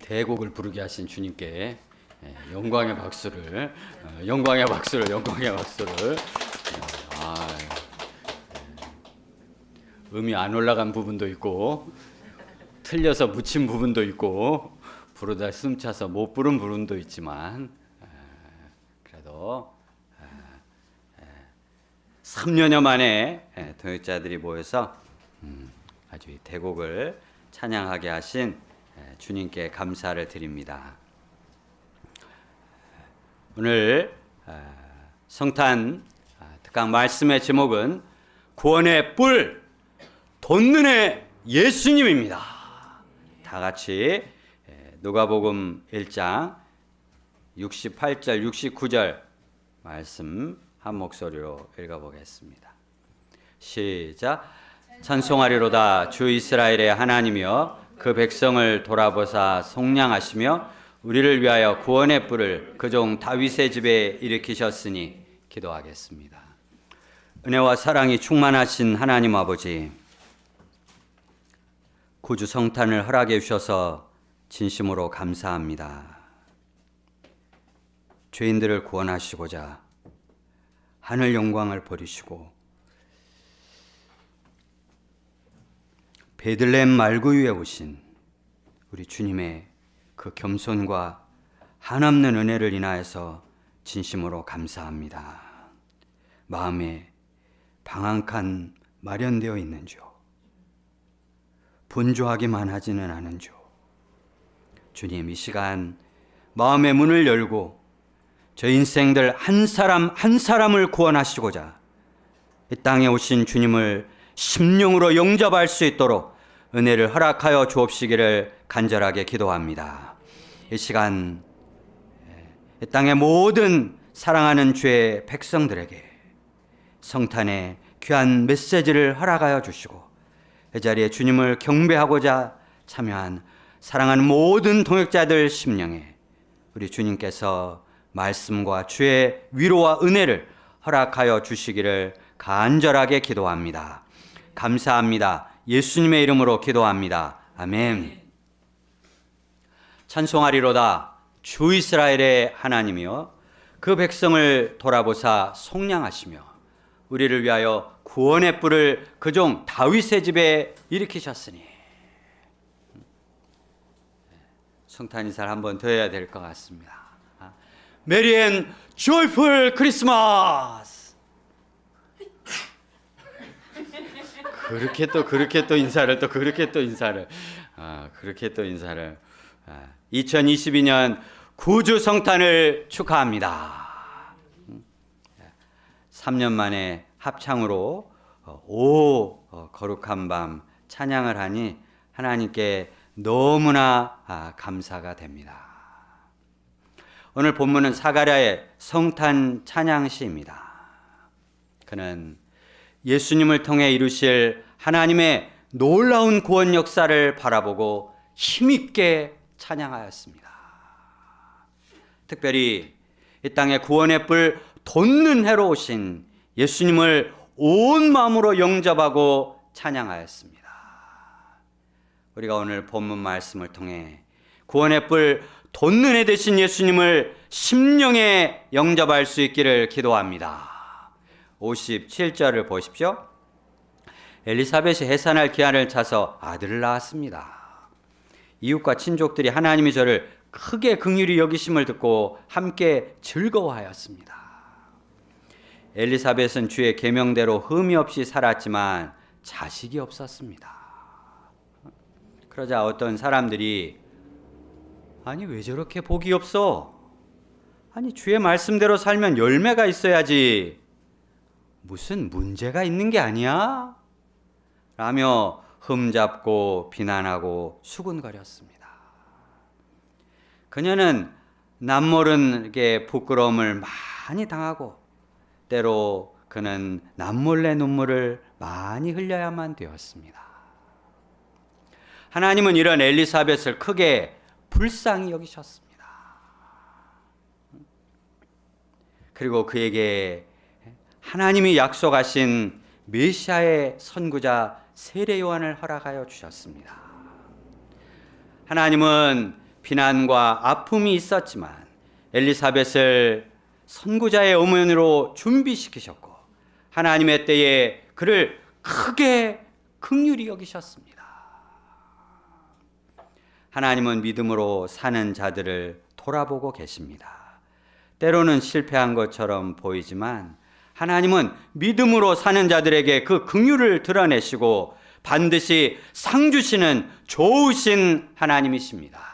대곡을 부르게 하신 주님께 영광의 박수를 음이 안 올라간 부분도 있고 틀려서 묻힌 부분도 있고 부르다 숨차서 못 부른 부분도 있지만 그래도 3년여 만에 동역자들이 모여서 아주 이 대곡을 찬양하게 하신 주님께 감사를 드립니다. 오늘 성탄 특강 말씀의 제목은 구원의 뿔 돋는 예수님입니다. 다 같이 누가복음 1장 68절 69절 말씀 한 목소리로 읽어보겠습니다. 시작. 찬송하리로다 주 이스라엘의 하나님이여 그 백성을 돌아보사 속량하시며 우리를 위하여 구원의 뿔을 그 종 다윗의 집에 일으키셨으니 기도하겠습니다. 은혜와 사랑이 충만하신 하나님 아버지, 구주 성탄을 허락해 주셔서 진심으로 감사합니다. 죄인들을 구원하시고자 하늘 영광을 버리시고 베들레헴 말구유에 오신 우리 주님의 그 겸손과 한없는 은혜를 인하여서 진심으로 감사합니다. 마음에 방 한 칸 마련되어 있는 주, 분주하기만 하지는 않은 주, 주님 이 시간 마음의 문을 열고 저 인생들 한 사람 한 사람을 구원하시고자 이 땅에 오신 주님을 심령으로 영접할 수 있도록 은혜를 허락하여 주옵시기를 간절하게 기도합니다. 이 시간 이 땅의 모든 사랑하는 주의 백성들에게 성탄의 귀한 메시지를 허락하여 주시고 이 자리에 주님을 경배하고자 참여한 사랑하는 모든 동역자들 심령에 우리 주님께서 말씀과 주의 위로와 은혜를 허락하여 주시기를 간절하게 기도합니다. 감사합니다. 예수님의 이름으로 기도합니다. 아멘. 찬송하리로다 주 이스라엘의 하나님이여 그 백성을 돌아보사 속량하시며 우리를 위하여 구원의 뿔을 그 종 다윗의 집에 일으키셨으니. 성탄 인사를 한번 더 해야 될 것 같습니다. 메리 앤 조이풀 크리스마스. 그렇게 또 인사를 2022년 구주 성탄을 축하합니다. 3년 만에 합창으로 거룩한 밤 찬양을 하니 하나님께 너무나 감사가 됩니다. 오늘 본문은 사가랴의 성탄 찬양시입니다. 그는 예수님을 통해 이루실 하나님의 놀라운 구원 역사를 바라보고 힘있게 찬양하였습니다. 특별히 이 땅에 구원의 뿔 돋는 해로 오신 예수님을 온 마음으로 영접하고 찬양하였습니다. 우리가 오늘 본문 말씀을 통해 구원의 뿔 돋는 해 되신 예수님을 심령에 영접할 수 있기를 기도합니다. 57절을 보십시오. 엘리사벳이 해산할 기한을 차서 아들을 낳았습니다. 이웃과 친족들이 하나님이 저를 크게 긍휼히 여기심을 듣고 함께 즐거워하였습니다. 엘리사벳은 주의 계명대로 흠이 없이 살았지만 자식이 없었습니다. 그러자 어떤 사람들이 아니 왜 저렇게 복이 없어? 아니 주의 말씀대로 살면 열매가 있어야지. 무슨 문제가 있는 게 아니야? 라며 흠잡고 비난하고 수군거렸습니다. 그녀는 남모르게 부끄러움을 많이 당하고 때로 그는 남몰래 눈물을 많이 흘려야만 되었습니다. 하나님은 이런 엘리사벳을 크게 불쌍히 여기셨습니다. 그리고 그에게 하나님이 약속하신 메시아의 선구자 세례 요한을 허락하여 주셨습니다. 하나님은 비난과 아픔이 있었지만 엘리사벳을 선구자의 어머니로 준비시키셨고 하나님의 때에 그를 크게 긍휼히 여기셨습니다. 하나님은 믿음으로 사는 자들을 돌아보고 계십니다. 때로는 실패한 것처럼 보이지만 하나님은 믿음으로 사는 자들에게 그 긍휼을 드러내시고 반드시 상 주시는 좋으신 하나님이십니다.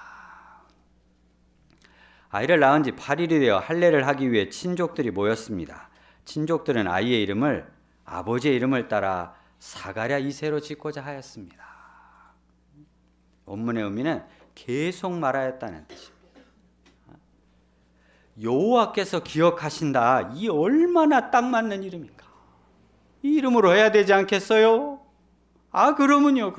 아이를 낳은 지 8일이 되어 할례를 하기 위해 친족들이 모였습니다. 친족들은 아이의 이름을 아버지의 이름을 따라 사가랴 2세로 짓고자 하였습니다. 원문의 의미는 계속 말하였다는 뜻입니다. 여호와께서 기억하신다. 이 얼마나 딱 맞는 이름인가. 이 이름으로 해야 되지 않겠어요? 그러면요.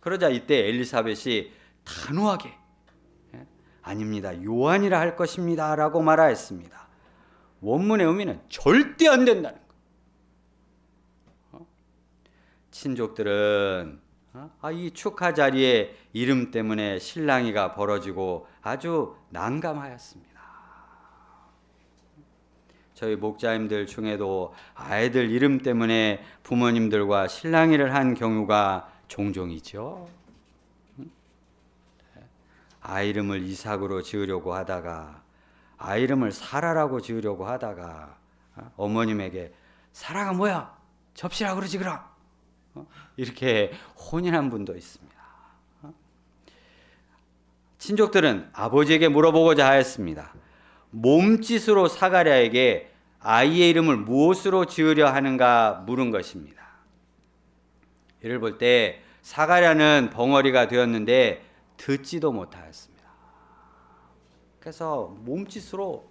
그러자 이때 엘리사벳이 단호하게 아닙니다. 요한이라 할 것입니다. 라고 말하였습니다. 원문의 의미는 절대 안 된다는 거. 친족들은 이 축하 자리에 이름 때문에 실랑이가 벌어지고 아주 난감하였습니다. 저희 목자님들 중에도 아이들 이름 때문에 부모님들과 실랑이를 한 경우가 종종 있죠. 아이 이름을 이삭으로 지으려고 하다가 아이 이름을 사라라고 지으려고 하다가 어머님에게 사라가 뭐야? 접시라 그러지 그럼. 이렇게 혼인한 분도 있습니다. 친족들은 아버지에게 물어보고자 하였습니다. 몸짓으로 사가랴에게 아이의 이름을 무엇으로 지으려 하는가 물은 것입니다. 이를 볼 때 사가랴는 벙어리가 되었는데 듣지도 못하였습니다. 그래서 몸짓으로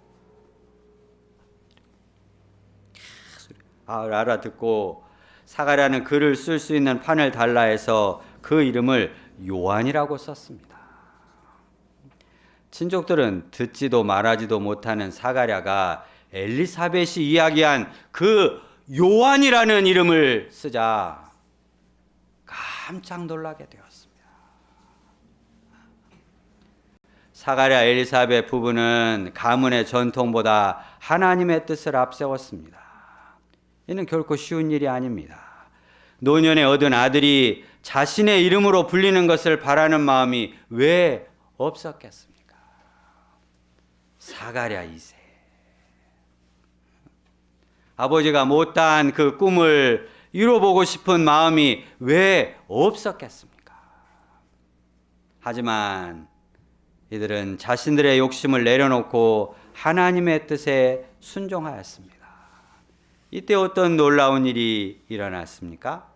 알아듣고 사가랴는 글을 쓸 수 있는 판을 달라 해서 그 이름을 요한이라고 썼습니다. 친족들은 듣지도 말하지도 못하는 사가랴가 엘리사벳이 이야기한 그 요한이라는 이름을 쓰자 깜짝 놀라게 되었습니다. 사가랴 엘리사벳 부부는 가문의 전통보다 하나님의 뜻을 앞세웠습니다. 이는 결코 쉬운 일이 아닙니다. 노년에 얻은 아들이 자신의 이름으로 불리는 것을 바라는 마음이 왜 없었겠습니까? 사가랴 2세. 아버지가 못다한 그 꿈을 이뤄보고 싶은 마음이 왜 없었겠습니까? 하지만 이들은 자신들의 욕심을 내려놓고 하나님의 뜻에 순종하였습니다. 이때 어떤 놀라운 일이 일어났습니까?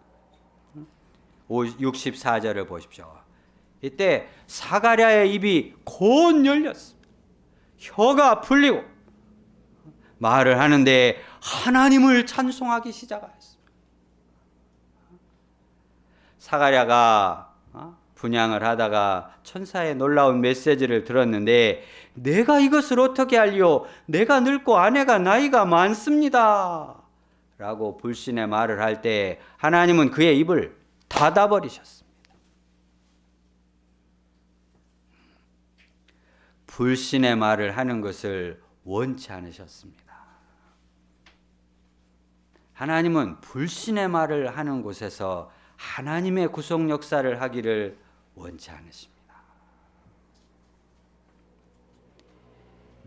64절을 보십시오. 이때 사가랴의 입이 곧 열렸습니다. 혀가 풀리고 말을 하는데 하나님을 찬송하기 시작하였습니다. 사가랴가 분향을 하다가 천사의 놀라운 메시지를 들었는데 내가 이것을 어떻게 알리오? 내가 늙고 아내가 나이가 많습니다. 라고 불신의 말을 할 때 하나님은 그의 입을 닫아버리셨습니다. 불신의 말을 하는 것을 원치 않으셨습니다. 하나님은 불신의 말을 하는 곳에서 하나님의 구속 역사를 하기를 원치 않으십니다.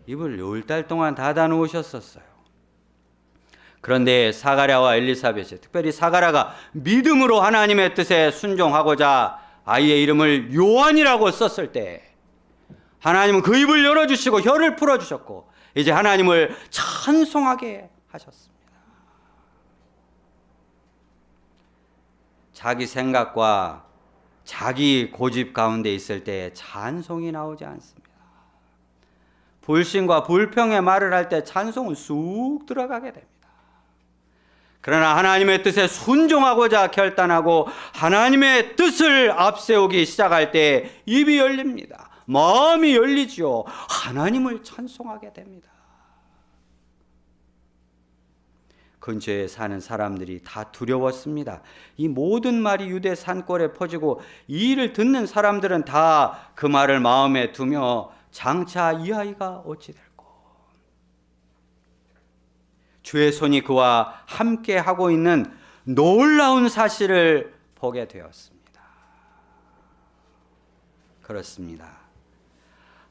입을 10달 동안 닫아 놓으셨었어요. 그런데 사가랴와 엘리사벳이, 특별히 사가랴가 믿음으로 하나님의 뜻에 순종하고자 아이의 이름을 요한이라고 썼을 때 하나님은 그 입을 열어주시고 혀를 풀어주셨고 이제 하나님을 찬송하게 하셨습니다. 자기 생각과 자기 고집 가운데 있을 때 찬송이 나오지 않습니다. 불신과 불평의 말을 할 때 찬송은 쑥 들어가게 됩니다. 그러나 하나님의 뜻에 순종하고자 결단하고 하나님의 뜻을 앞세우기 시작할 때 입이 열립니다. 마음이 열리지요. 하나님을 찬송하게 됩니다. 근처에 사는 사람들이 다 두려웠습니다. 이 모든 말이 유대 산골에 퍼지고 이 일을 듣는 사람들은 다 그 말을 마음에 두며 장차 이 아이가 어찌 될꼬. 주의 손이 그와 함께 하고 있는 놀라운 사실을 보게 되었습니다. 그렇습니다.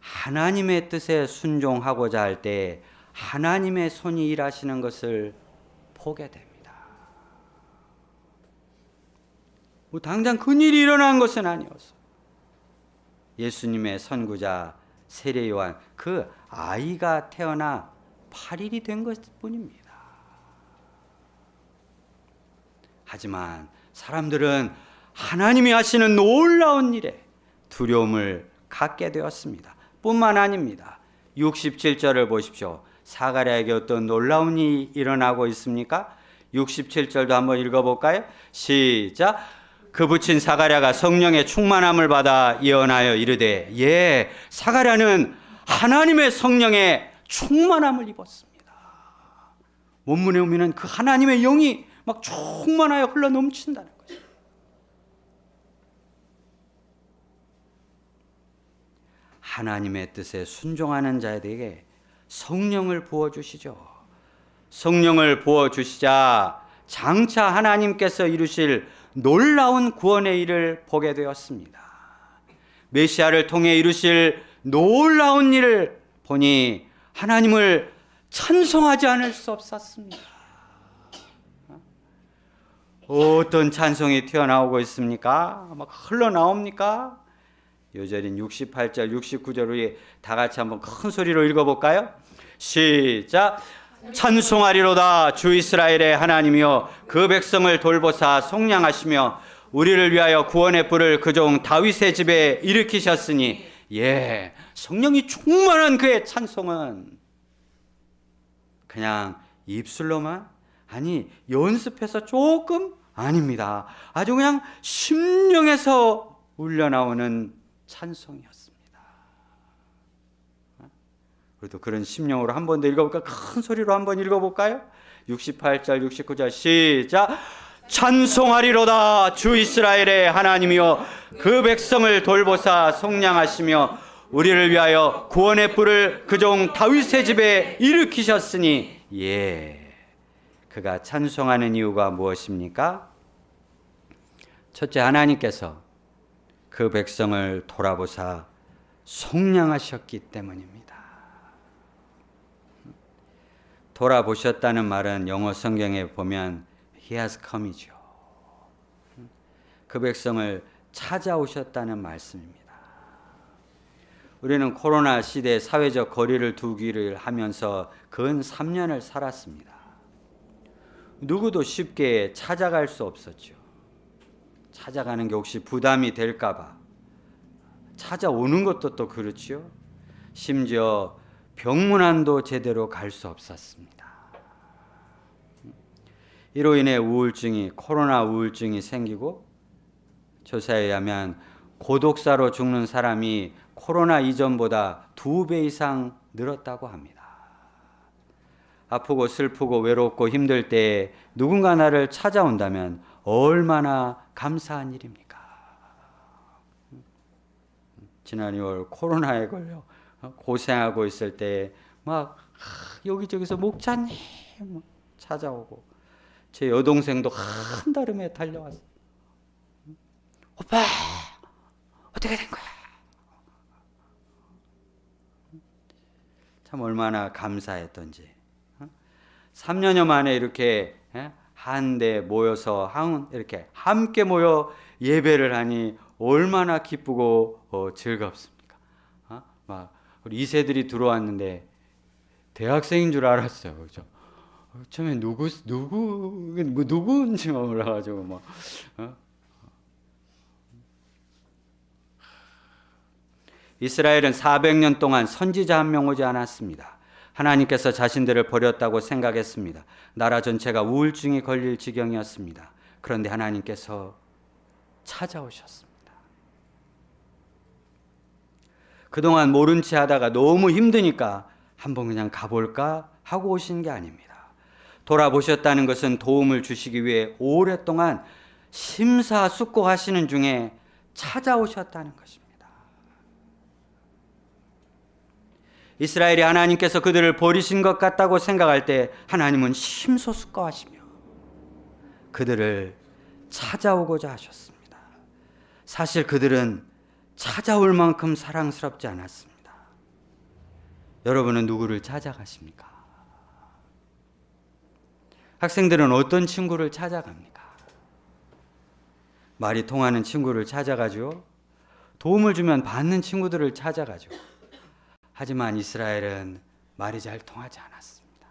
하나님의 뜻에 순종하고자 할 때 하나님의 손이 일하시는 것을 보게 됩니다. 뭐 당장 큰일이 일어난 것은 아니었어. 예수님의 선구자 세례 요한 그 아이가 태어나 8일이 된 것뿐입니다. 하지만 사람들은 하나님이 하시는 놀라운 일에 두려움을 갖게 되었습니다. 뿐만 아닙니다. 67절을 보십시오. 사가랴에게 어떤 놀라운 일이 일어나고 있습니까? 67절도 한번 읽어볼까요? 시작. 그 붙인 사가랴가 성령의 충만함을 받아 예언하여 이르되, 예, 사가랴는 하나님의 성령의 충만함을 입었습니다. 원문에 보면 그 하나님의 영이 막 충만하여 흘러 넘친다는 거죠. 하나님의 뜻에 순종하는 자에게 성령을 부어주시죠. 성령을 부어주시자 장차 하나님께서 이루실 놀라운 구원의 일을 보게 되었습니다. 메시아를 통해 이루실 놀라운 일을 보니 하나님을 찬송하지 않을 수 없었습니다. 어떤 찬송이 튀어나오고 있습니까? 막 흘러나옵니까? 요절인 68절, 69절 위에 다 같이 한번 큰 소리로 읽어볼까요? 시작. 찬송하리로다 주 이스라엘의 하나님이여 그 백성을 돌보사 속량하시며 우리를 위하여 구원의 뿔을 그 종 다윗의 집에 일으키셨으니, 예, 성령이 충만한 그의 찬송은 그냥 입술로만, 아니 연습해서 조금 아닙니다. 아주 그냥 심령에서 울려나오는 찬송이었습니다. 우리도 그런 심령으로 한 번 더 읽어볼까요? 큰 소리로 한번 읽어볼까요? 68절 69절 시작. 찬송하리로다 주 이스라엘의 하나님이여 그 백성을 돌보사 속량하시며 우리를 위하여 구원의 뿔을 그 종 다윗의 집에 일으키셨으니, 예, 그가 찬송하는 이유가 무엇입니까? 첫째, 하나님께서 그 백성을 돌아보사 속량하셨기 때문입니다. 돌아보셨다는 말은 영어 성경에 보면 He has come이죠. 그 백성을 찾아오셨다는 말씀입니다. 우리는 코로나 시대에 사회적 거리를 두기를 하면서 근 3년을 살았습니다. 누구도 쉽게 찾아갈 수 없었죠. 찾아가는 게 혹시 부담이 될까 봐. 찾아오는 것도 또 그렇지요. 심지어 병문안도 제대로 갈 수 없었습니다. 이로 인해 우울증이, 코로나 우울증이 생기고 조사에 의하면 고독사로 죽는 사람이 코로나 이전보다 2배 이상 늘었다고 합니다. 아프고 슬프고 외롭고 힘들 때 누군가 나를 찾아온다면 얼마나 감사한 일입니까? 지난 2월 코로나에 걸려 고생하고 있을 때 막 여기저기서 목자님 찾아오고, 제 여동생도 한달음에 달려왔어요. 오빠 어떻게 된 거야? 참 얼마나 감사했던지. 3년여 만에 이렇게 한데 모여서 이렇게 함께 모여 예배를 하니 얼마나 기쁘고 즐겁습니까? 막 우리 2세들이 들어왔는데 대학생인 줄 알았어요. 그죠? 처음에 누구인지 몰라가지고 막. 이스라엘은 400년 동안 선지자 한 명 오지 않았습니다. 하나님께서 자신들을 버렸다고 생각했습니다. 나라 전체가 우울증이 걸릴 지경이었습니다. 그런데 하나님께서 찾아오셨습니다. 그동안 모른 채 하다가 너무 힘드니까 한번 그냥 가볼까 하고 오신 게 아닙니다. 돌아보셨다는 것은 도움을 주시기 위해 오랫동안 심사숙고하시는 중에 찾아오셨다는 것입니다. 이스라엘이 하나님께서 그들을 버리신 것 같다고 생각할 때 하나님은 심소숙고하시며 그들을 찾아오고자 하셨습니다. 사실 그들은 찾아올 만큼 사랑스럽지 않았습니다. 여러분은 누구를 찾아가십니까? 학생들은 어떤 친구를 찾아갑니까? 말이 통하는 친구를 찾아가죠. 도움을 주면 받는 친구들을 찾아가죠. 하지만 이스라엘은 말이 잘 통하지 않았습니다.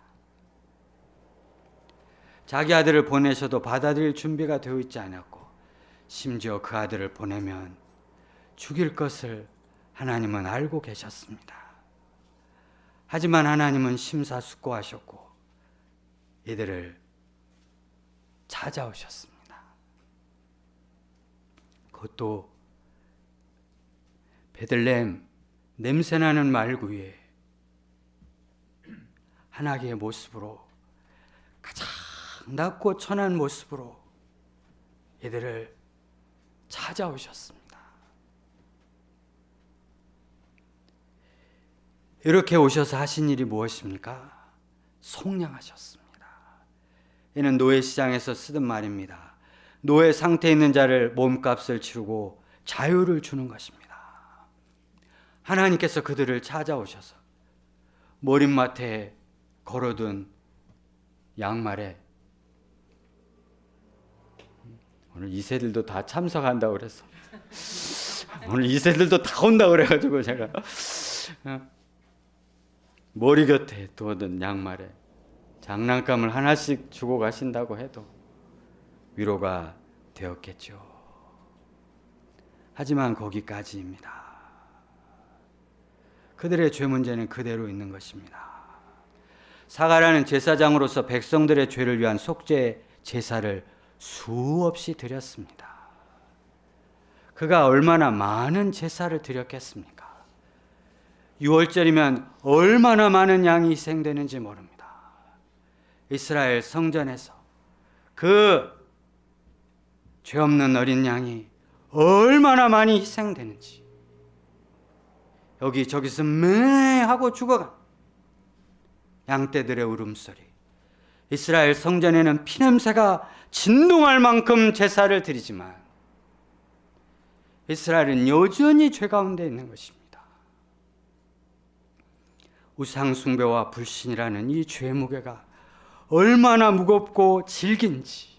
자기 아들을 보내셔도 받아들일 준비가 되어 있지 않았고, 심지어 그 아들을 보내면 죽일 것을 하나님은 알고 계셨습니다. 하지만 하나님은 심사숙고하셨고 이들을 찾아오셨습니다. 그것도 베들레헴 냄새나는 말구에 한아기의 모습으로, 가장 낮고 천한 모습으로 이들을 찾아오셨습니다. 이렇게 오셔서 하신 일이 무엇입니까? 속량하셨습니다. 이는 노예 시장에서 쓰던 말입니다. 노예 상태에 있는 자를 몸값을 치르고 자유를 주는 것입니다. 하나님께서 그들을 찾아오셔서 머릿맡에 걸어둔 양말에, 오늘 이세들도 다 참석한다고 그랬어. 오늘 이세들도 다 온다고 그래가지고 제가 머리 곁에 두어둔 양말에 장난감을 하나씩 주고 가신다고 해도 위로가 되었겠죠. 하지만 거기까지입니다. 그들의 죄 문제는 그대로 있는 것입니다. 사가랴는 제사장으로서 백성들의 죄를 위한 속죄 제사를 수없이 드렸습니다. 그가 얼마나 많은 제사를 드렸겠습니까? 6월절이면 얼마나 많은 양이 희생되는지 모릅니다. 이스라엘 성전에서 그 죄 없는 어린 양이 얼마나 많이 희생되는지, 여기저기서 매 하고 죽어간 양떼들의 울음소리, 이스라엘 성전에는 피냄새가 진동할 만큼 제사를 드리지만 이스라엘은 여전히 죄 가운데 있는 것입니다. 우상숭배와 불신이라는 이 죄의 무게가 얼마나 무겁고 질긴지,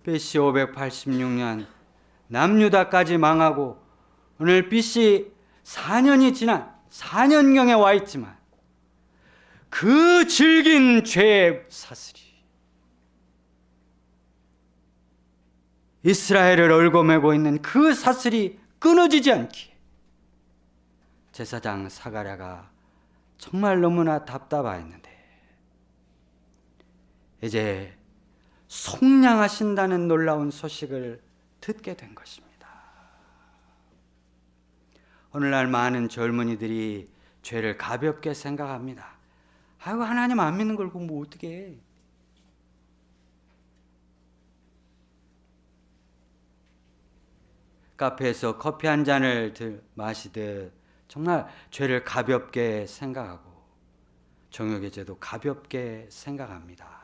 BC 586년 남유다까지 망하고 오늘 BC 4년이 지난 4년경에 와 있지만 그 질긴 죄의 사슬이 이스라엘을 얽어매고 있는 그 사슬이 끊어지지 않기에 제사장 사가랴가 정말 너무나 답답하였는데 이제 속량하신다는 놀라운 소식을 듣게 된 것입니다. 오늘날 많은 젊은이들이 죄를 가볍게 생각합니다. 아이고, 하나님 안 믿는 걸 뭐 어떻게 해? 카페에서 커피 한 잔을 마시듯 정말 죄를 가볍게 생각하고 정욕의 죄도 가볍게 생각합니다.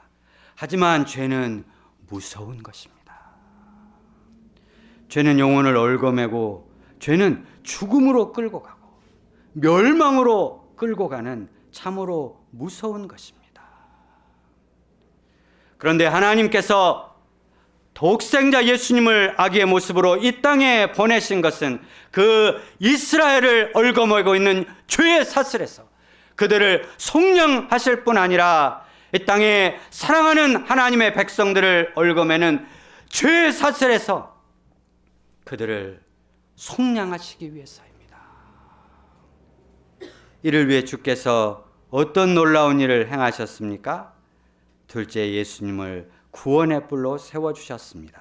하지만 죄는 무서운 것입니다. 죄는 영혼을 얽어매고 죄는 죽음으로 끌고 가고 멸망으로 끌고 가는 참으로 무서운 것입니다. 그런데 하나님께서 독생자 예수님을 아기의 모습으로 이 땅에 보내신 것은 그 이스라엘을 얽어매고 있는 죄의 사슬에서 그들을 속량하실 뿐 아니라 이 땅에 사랑하는 하나님의 백성들을 얽어매는 죄의 사슬에서 그들을 속량하시기 위해서입니다. 이를 위해 주께서 어떤 놀라운 일을 행하셨습니까? 둘째, 예수님을 구원의 뿔로 세워주셨습니다.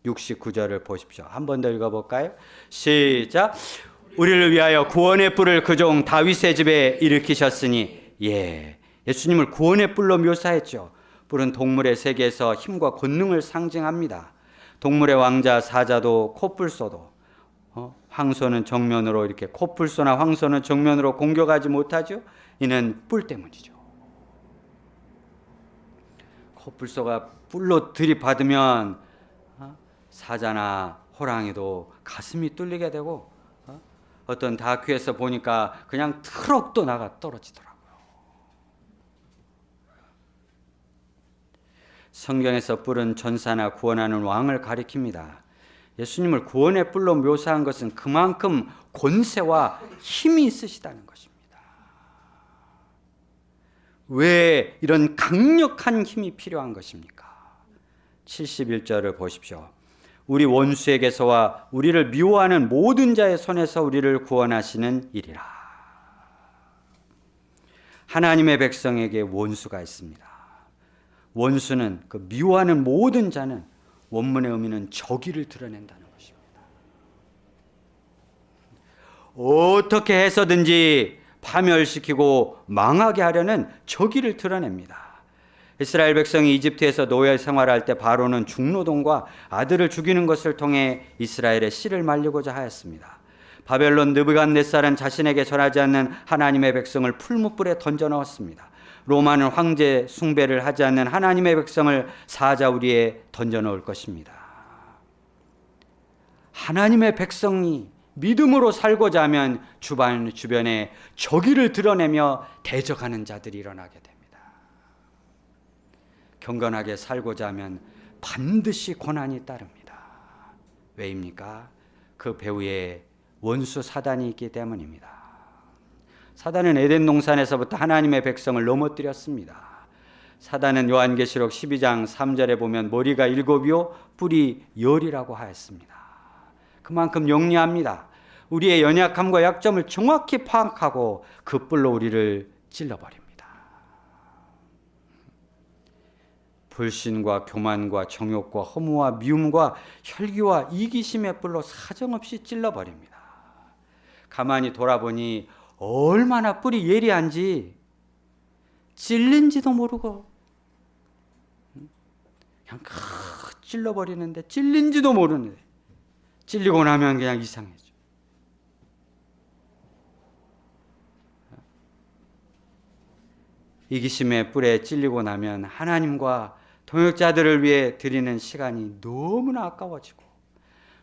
69절을 보십시오. 한 번 더 읽어볼까요? 시작. 우리를 위하여 구원의 뿔을 그 종 다윗의 집에 일으키셨으니. 예수님을 구원의 뿔로 묘사했죠. 뿔은 동물의 세계에서 힘과 권능을 상징합니다. 동물의 왕자 사자도 코뿔소도 황소는 정면으로 이렇게 코뿔소나 황소는 정면으로 공격하지 못하죠. 이는 뿔 때문이죠. 코뿔소가 뿔로 들이받으면 사자나 호랑이도 가슴이 뚫리게 되고 어떤 다큐에서 보니까 그냥 트럭도 나가 떨어지더라고요. 성경에서 뿔은 전사나 구원하는 왕을 가리킵니다. 예수님을 구원의 뿔로 묘사한 것은 그만큼 권세와 힘이 있으시다는 것입니다. 왜 이런 강력한 힘이 필요한 것입니까? 71절을 보십시오. 우리 원수에게서와 우리를 미워하는 모든 자의 손에서 우리를 구원하시는 일이라. 하나님의 백성에게 원수가 있습니다. 원수는 그 미워하는 모든 자는 원문의 의미는 적의를 드러낸다는 것입니다. 어떻게 해서든지 파멸시키고 망하게 하려는 적의를 드러냅니다. 이스라엘 백성이 이집트에서 노예 생활할 때 바로는 중노동과 아들을 죽이는 것을 통해 이스라엘의 씨를 말리고자 하였습니다. 바벨론 느부갓네살은 자신에게 전하지 않는 하나님의 백성을 풀무불에 던져 넣었습니다. 로마는 황제 숭배를 하지 않는 하나님의 백성을 사자우리에 던져 넣을 것입니다. 하나님의 백성이 믿음으로 살고자 하면 주변에 적의를 드러내며 대적하는 자들이 일어나게 됩니다. 경건하게 살고자 하면 반드시 고난이 따릅니다. 왜입니까? 그 배후에 원수 사단이 있기 때문입니다. 사단은 에덴 동산에서부터 하나님의 백성을 넘어뜨렸습니다. 사단은 요한계시록 12장 3절에 보면 머리가 7이요 뿔이 10이라고 하였습니다. 그만큼 영리합니다. 우리의 연약함과 약점을 정확히 파악하고 그 뿔로 우리를 찔러버립니다. 불신과 교만과 정욕과 허무와 미움과 혈기와 이기심의 뿔로 사정없이 찔러버립니다. 가만히 돌아보니 얼마나 뿔이 예리한지 찔린지도 모르고 그냥 찔러버리는데 찔린지도 모르는데 찔리고 나면 그냥 이상해져. 이기심의 뿔에 찔리고 나면 하나님과 동역자들을 위해 드리는 시간이 너무나 아까워지고,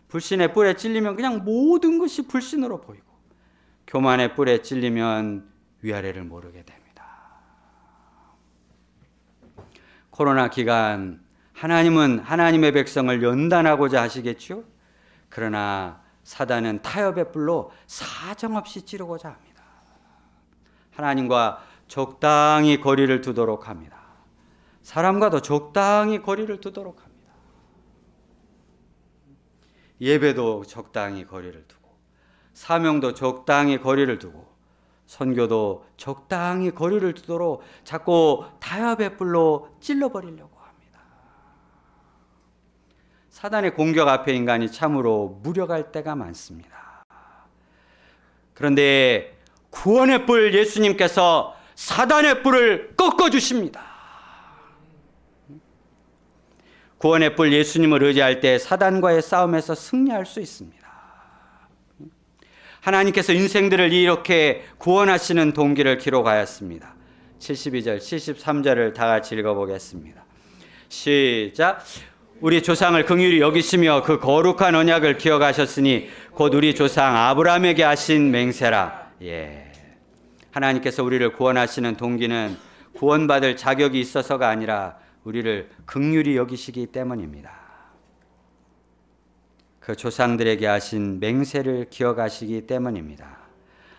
불신의 뿔에 찔리면 그냥 모든 것이 불신으로 보이고, 교만의 뿔에 찔리면 위아래를 모르게 됩니다. 코로나 기간 하나님은 하나님의 백성을 연단하고자 하시겠죠? 그러나 사단은 타협의 뿔로 사정없이 찌르고자 합니다. 하나님과 적당히 거리를 두도록 합니다. 사람과도 적당히 거리를 두도록 합니다. 예배도 적당히 거리를 두고, 사명도 적당히 거리를 두고, 선교도 적당히 거리를 두도록 자꾸 타협의 뿔로 찔러버리려고 합니다. 사단의 공격 앞에 인간이 참으로 무력할 때가 많습니다. 그런데 구원의 뿔 예수님께서 사단의 뿔을 꺾어주십니다. 구원의 뿔 예수님을 의지할 때 사단과의 싸움에서 승리할 수 있습니다. 하나님께서 인생들을 이렇게 구원하시는 동기를 기록하였습니다. 72절, 73절을 다 같이 읽어보겠습니다. 시작. 우리 조상을 긍휼히 여기시며 그 거룩한 언약을 기억하셨으니 곧 우리 조상 아브라함에게 하신 맹세라. 하나님께서 우리를 구원하시는 동기는 구원받을 자격이 있어서가 아니라 우리를 긍휼히 여기시기 때문입니다. 그 조상들에게 하신 맹세를 기억하시기 때문입니다.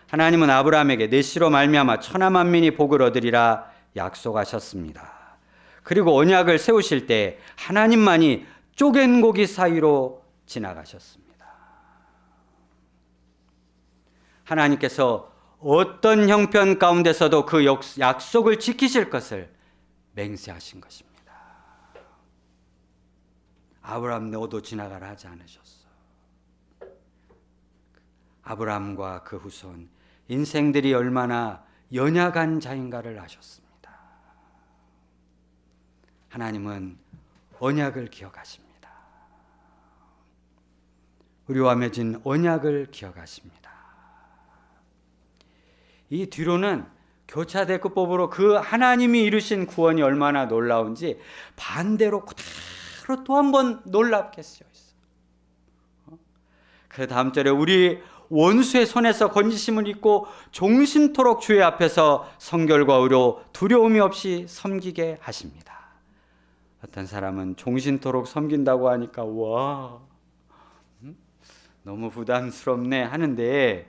하나님은 아브라함에게 내 씨로 말미암아 천하 만민이 복을 얻으리라 약속하셨습니다. 그리고 언약을 세우실 때 하나님만이 쪼갠 고기 사이로 지나가셨습니다. 하나님께서 어떤 형편 가운데서도 그 약속을 지키실 것을 맹세하신 것입니다. 아브라함 너도 지나가라 하지 않으셨어. 아브라함과 그 후손 인생들이 얼마나 연약한 자인가를 아셨습니다. 하나님은 언약을 기억하십니다. 우리와 맺은 언약을 기억하십니다. 이 뒤로는 교차대구법으로 그 하나님이 이루신 구원이 얼마나 놀라운지 반대로 그대로 또 한 번 놀랍게 쓰여 있어요. 그 다음 절에 우리 원수의 손에서 건지심을 입고 종신토록 주의 앞에서 성결과 의로 두려움이 없이 섬기게 하십니다. 어떤 사람은 종신토록 섬긴다고 하니까 와 너무 부담스럽네 하는데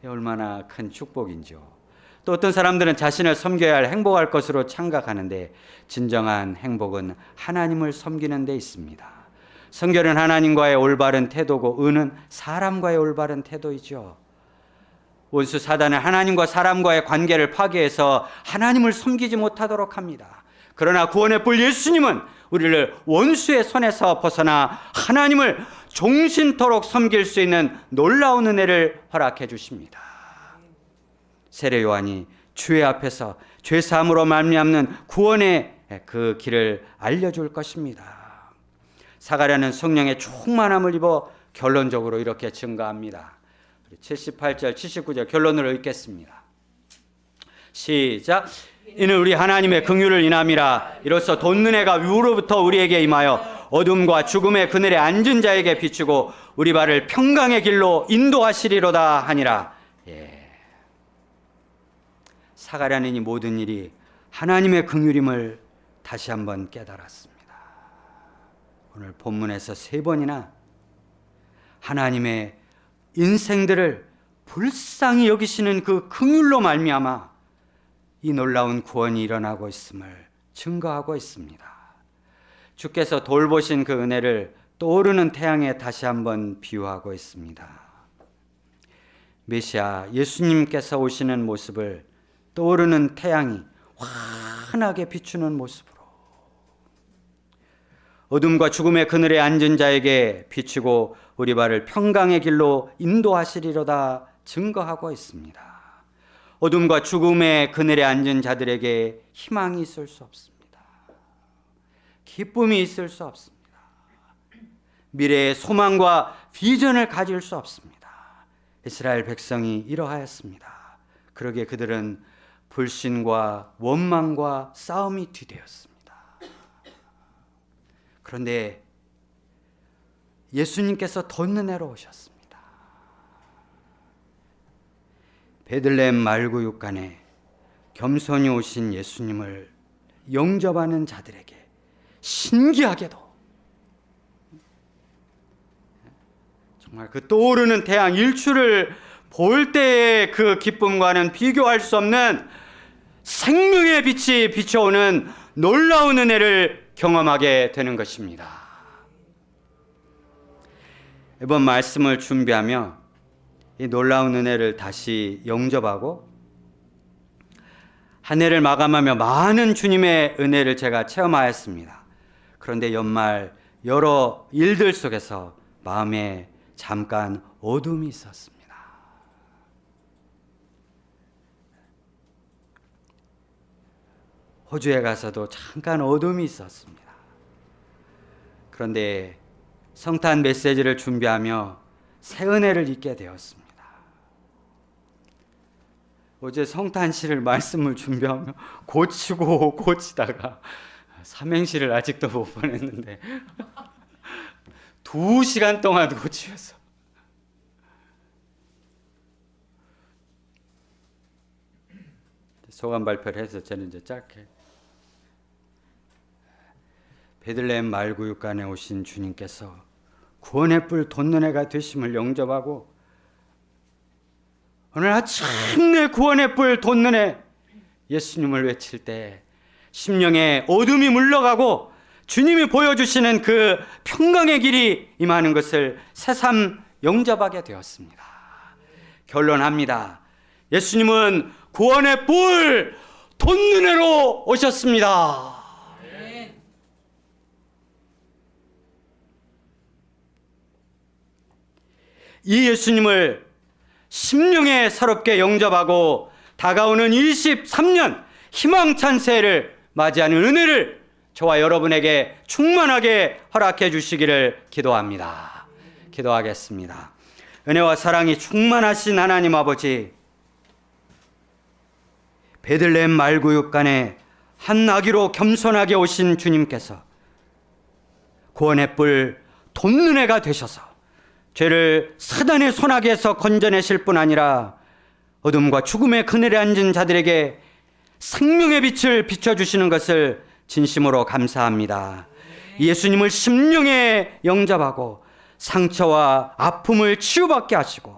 얼마나 큰 축복인지요. 또 어떤 사람들은 자신을 섬겨야 할 행복할 것으로 착각하는데 진정한 행복은 하나님을 섬기는 데 있습니다. 성결은 하나님과의 올바른 태도고 의는 사람과의 올바른 태도이죠. 원수 사단은 하나님과 사람과의 관계를 파괴해서 하나님을 섬기지 못하도록 합니다. 그러나 구원의 뿔 예수님은 우리를 원수의 손에서 벗어나 하나님을 종신토록 섬길 수 있는 놀라운 은혜를 허락해 주십니다. 세례 요한이 주의 앞에서 죄사함으로 말미암는 구원의 그 길을 알려줄 것입니다. 사가랴는 성령의 충만함을 입어 결론적으로 이렇게 증거합니다. 78절 79절 결론으로 읽겠습니다. 시작. 이는 우리 하나님의 긍휼을 인함이라. 이로써 돋는 해가 위로부터 우리에게 임하여 어둠과 죽음의 그늘에 앉은 자에게 비추고 우리 발을 평강의 길로 인도하시리로다 하니라. 사가랴는 이 모든 일이 하나님의 긍휼임을 다시 한번 깨달았습니다. 오늘 본문에서 3번이나 하나님의 인생들을 불쌍히 여기시는 그 긍휼로 말미암아 이 놀라운 구원이 일어나고 있음을 증거하고 있습니다. 주께서 돌보신 그 은혜를 떠오르는 태양에 다시 한번 비유하고 있습니다. 메시아 예수님께서 오시는 모습을 떠오르는 태양이 환하게 비추는 모습으로 어둠과 죽음의 그늘에 앉은 자에게 비추고 우리 발을 평강의 길로 인도하시리로다 증거하고 있습니다. 어둠과 죽음의 그늘에 앉은 자들에게 희망이 있을 수 없습니다. 기쁨이 있을 수 없습니다. 미래의 소망과 비전을 가질 수 없습니다. 이스라엘 백성이 이러하였습니다. 그러기에 그들은 불신과 원망과 싸움이 뒤되었습니다. 그런데 예수님께서 돋는 해로 오셨습니다. 베들레헴 말구육간에 겸손히 오신 예수님을 영접하는 자들에게 신기하게도 정말 그 떠오르는 태양 일출을 볼 때의 그 기쁨과는 비교할 수 없는 생명의 빛이 비춰오는 놀라운 은혜를 경험하게 되는 것입니다. 이번 말씀을 준비하며 이 놀라운 은혜를 다시 영접하고 한 해를 마감하며 많은 주님의 은혜를 제가 체험하였습니다. 그런데 연말 여러 일들 속에서 마음에 잠깐 어둠이 있었습니다. 호주에 가서도 잠깐 어둠이 있었습니다. 그런데 성탄 메시지를 준비하며 새 은혜를 잊게 되었습니다. 어제 성탄시를 말씀을 준비하며 고치고 고치다가 삼행시를 아직도 못 보냈는데 2시간 동안 고치면서 소감 발표를 해서 저는 이제 짧게 베들레헴 말구육간에 오신 주님께서 구원의 뿔 돋는 해가 되심을 영접하고 오늘 아침 내 구원의 뿔 돋는 해 예수님을 외칠 때 심령에 어둠이 물러가고 주님이 보여주시는 그 평강의 길이 임하는 것을 새삼 영접하게 되었습니다. 결론합니다. 예수님은 구원의 뿔 돋는 해로 오셨습니다. 이 예수님을 심령에 새롭게 영접하고 다가오는 23년 희망찬 새해를 맞이하는 은혜를 저와 여러분에게 충만하게 허락해 주시기를 기도합니다. 기도하겠습니다. 은혜와 사랑이 충만하신 하나님 아버지, 베들레헴 말구육간에 한 아기로 겸손하게 오신 주님께서 구원의 뿔 돋는 해가 되셔서 죄를 사단의 손아귀에서 건져내실 뿐 아니라 어둠과 죽음의 그늘에 앉은 자들에게 생명의 빛을 비춰주시는 것을 진심으로 감사합니다. 예수님을 심령에 영접하고 상처와 아픔을 치유받게 하시고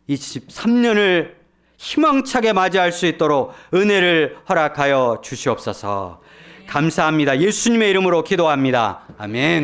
23년을 희망차게 맞이할 수 있도록 은혜를 허락하여 주시옵소서. 감사합니다. 예수님의 이름으로 기도합니다. 아멘.